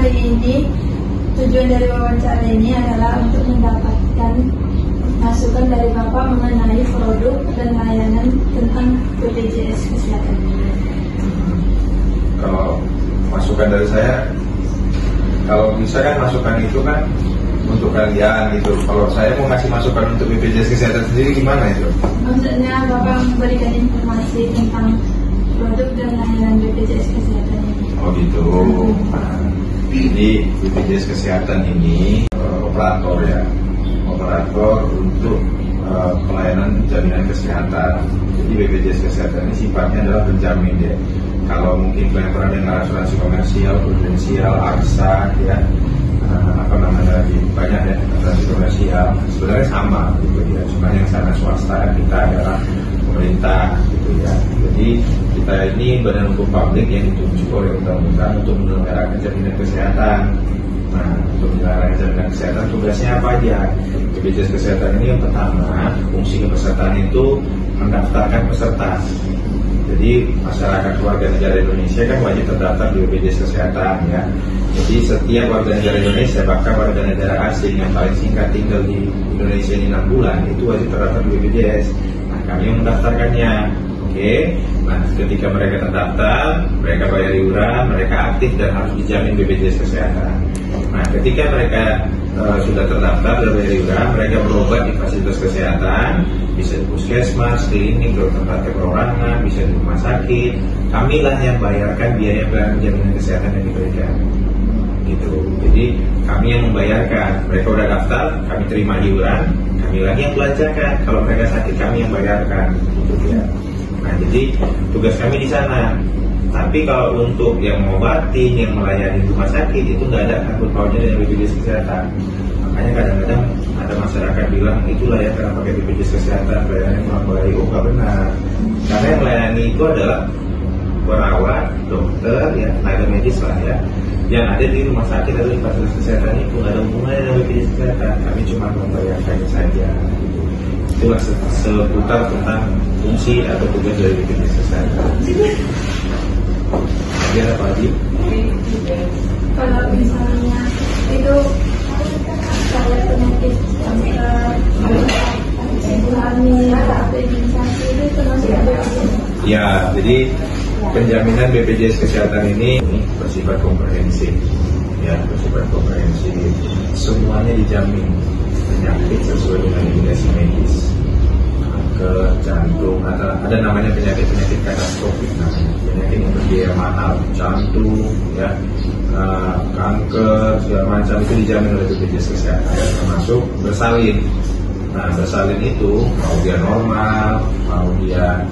kali ini tujuan dari wawancara ini adalah untuk mendapatkan masukan dari Bapak mengenai produk dan layanan tentang BPJS Kesehatan. Kalau masukan dari saya, kalau bisa kan masukan itu kan untuk kalian gitu. Kalau saya mau ngasih masukan untuk BPJS Kesehatan sendiri gimana itu? Maksudnya Bapak memberikan informasi tentang produk dan layanan BPJS Kesehatan ini. Oh gitu. Nah, jadi BPJS Kesehatan ini operator ya, operator untuk pelayanan jaminan kesehatan. Jadi BPJS Kesehatan ini sifatnya adalah penjamin ya. Kalau mungkin kalian pernah dengar asuransi komersial, prudensial, AXA ya, banyak ya asuransi komersial. Sebenarnya sama gitu ya, cuma yang sana swasta, kita adalah pemerintah gitu ya. Jadi kita ini badan hukum publik yang ditunjuk oleh undang-undang untuk menyelenggarakan jaminan kesehatan. Nah, untuk menyelenggarakan jaminan kesehatan tugasnya apa aja? BPJS Kesehatan ini yang pertama, fungsi kepesertaan itu mendaftarkan peserta. Jadi masyarakat warga negara Indonesia kan wajib terdaftar di BPJS Kesehatan ya. Jadi setiap warga negara Indonesia, bahkan warga negara asing yang paling singkat tinggal di Indonesia ini 6 bulan, itu wajib terdaftar di BPJS. Nah, kami yang mendaftarkannya. Oke. Nah, ketika mereka terdaftar, mereka bayar iuran, mereka aktif dan harus dijamin BPJS Kesehatan. Nah, ketika mereka sudah terdaftar dan bayar iuran, mereka berobat di fasilitas kesehatan, bisa di puskesmas, klinik, dokter praktek perorangan, bisa di rumah sakit. Kamilah yang bayarkan biaya jaminan kesehatan yang diberikan. Gitu. Jadi kami yang membayarkan. Mereka udah daftar, kami terima iuran, kami lagi yang belanjakan. Kalau mereka sakit, kami yang bayarkan. Gitu ya. Nah, jadi tugas kami di sana. Tapi kalau untuk yang mengobatin, yang melayani rumah sakit, itu nggak ada sangkut pautnya dengan BPJS Kesehatan. Makanya kadang-kadang ada masyarakat bilang, itulah ya karena pakai BPJS Kesehatan pelayanannya kurang baik. Oh, nggak benar. Karena yang melayani itu adalah perawat, dokter, ya tenaga medis lah ya, yang ada di rumah sakit atau di fasilitas kesehatan itu nggak ada hubungannya dengan BPJS Kesehatan. Kami cuma membayarkannya saja. Itulah seputar tentang fungsi atau tugas dari BPJS Kesehatan. Ada apa lagi? Kalau misalnya itu kayak penyakit ibu hamil atau imunisasi itu termasuk ya, jadi penjaminan BPJS Kesehatan ini bersifat komprehensif ya, bersifat komprehensif. Semuanya dijamin penyakit sesuai dengan indikasi medis, kanker, jantung, ada namanya penyakit-penyakit katastrofik, penyakit yang berbiaya mahal, jantung, ya, kanker, segala macam itu dijamin oleh BPJS Kesehatan, termasuk bersalin. Nah, bersalin itu mau dia normal, mau dia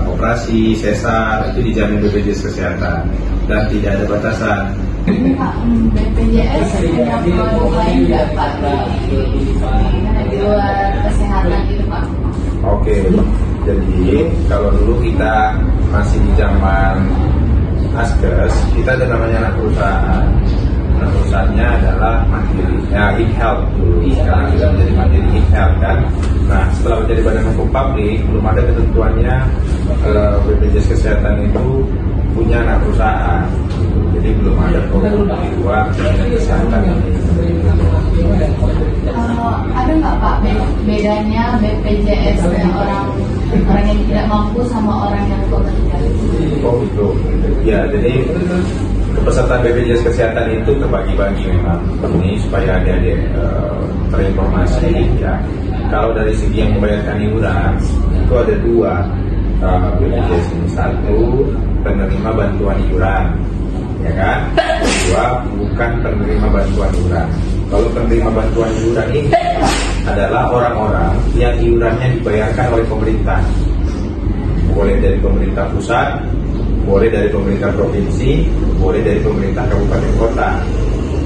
operasi, sesar, itu dijamin BPJS Kesehatan dan tidak ada batasan. Ini Pak, BPJS punya produk lain nggak Pak di luar kesehatan gitu Pak? Oke, jadi kalau dulu kita masih di zaman Askes, kita ada namanya anak perusahaan. Anak perusahaannya adalah Mandiri, ya e-health dulu. Sekarang sudah menjadi Mandiri e-health kan. Nah, setelah menjadi badan hukum publik, belum ada ketentuannya BPJS Kesehatan itu punya anak perusahaan. Jadi belum ada produk di luar jaminan kesehatan ini. Ada nggak Pak bedanya BPJS dengan orang yang tidak mampu sama orang yang bekerja? Oh gitu. Ya, jadi kepesertaan BPJS Kesehatan itu terbagi-bagi memang. Ini supaya adik-adik terinformasi ya. Kalau dari segi yang membayarkan iuran itu ada dua BPJS ini. Satu, penerima bantuan iuran, ya kan? Dua, bukan penerima bantuan iuran. Kalau penerima bantuan iuran ini adalah orang-orang yang iurannya dibayarkan oleh pemerintah. Boleh dari pemerintah pusat, boleh dari pemerintah provinsi, boleh dari pemerintah kabupaten kota,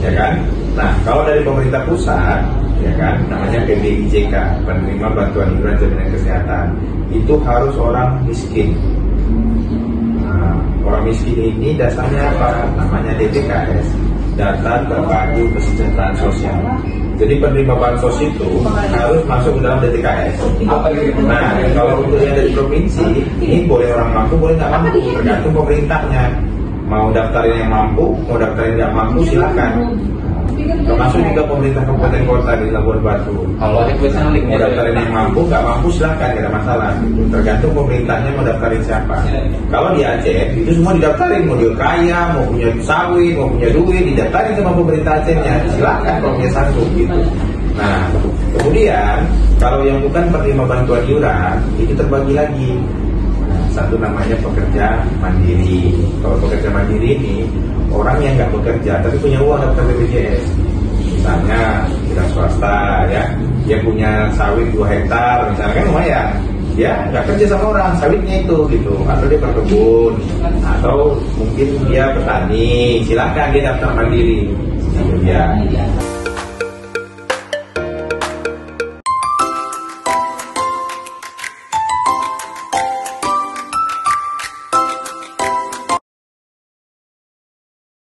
ya kan? Nah, kalau dari pemerintah pusat, ya kan, namanya PBIJK, penerima bantuan iuran jaminan kesehatan, itu harus orang miskin. Nah, orang miskin ini dasarnya apa? Namanya DTKS, Data Terpadu Kesejahteraan Sosial. Jadi penerima bansos itu harus masuk ke dalam DTKS. Nah, kalau untuk yang dari provinsi, ini boleh orang mampu, boleh nggak mampu, tergantung pemerintahnya mau daftarin yang mampu, mau daftarin nggak mampu silakan. Termasuk juga pemerintah kabupaten kota di Labuan Batu. Kalau ada tulisan link Mau daftarin yang mampu, nggak mampu silakan, nggak ada masalah. Tergantung pemerintahnya mau daftarin siapa. Kalau di Aceh itu semua didaftarin, mau dia kaya, mau punya sawit, mau punya duit, didaftarin sama pemerintah Acehnya. Silakan kalau punya sanggup gitu. Nah, kemudian kalau yang bukan penerima bantuan iuran itu terbagi lagi. Satu namanya pekerja mandiri. Kalau pekerja mandiri ini orang yang nggak bekerja tapi punya uang daftar BPJS. Misalnya kita swasta ya, dia punya sawit 2 hektar, misalnya kan lumayan. Dia nggak kerja sama orang, sawitnya itu gitu, atau dia berkebun, atau mungkin dia petani, silakan dia daftar mandiri. Gitu ya.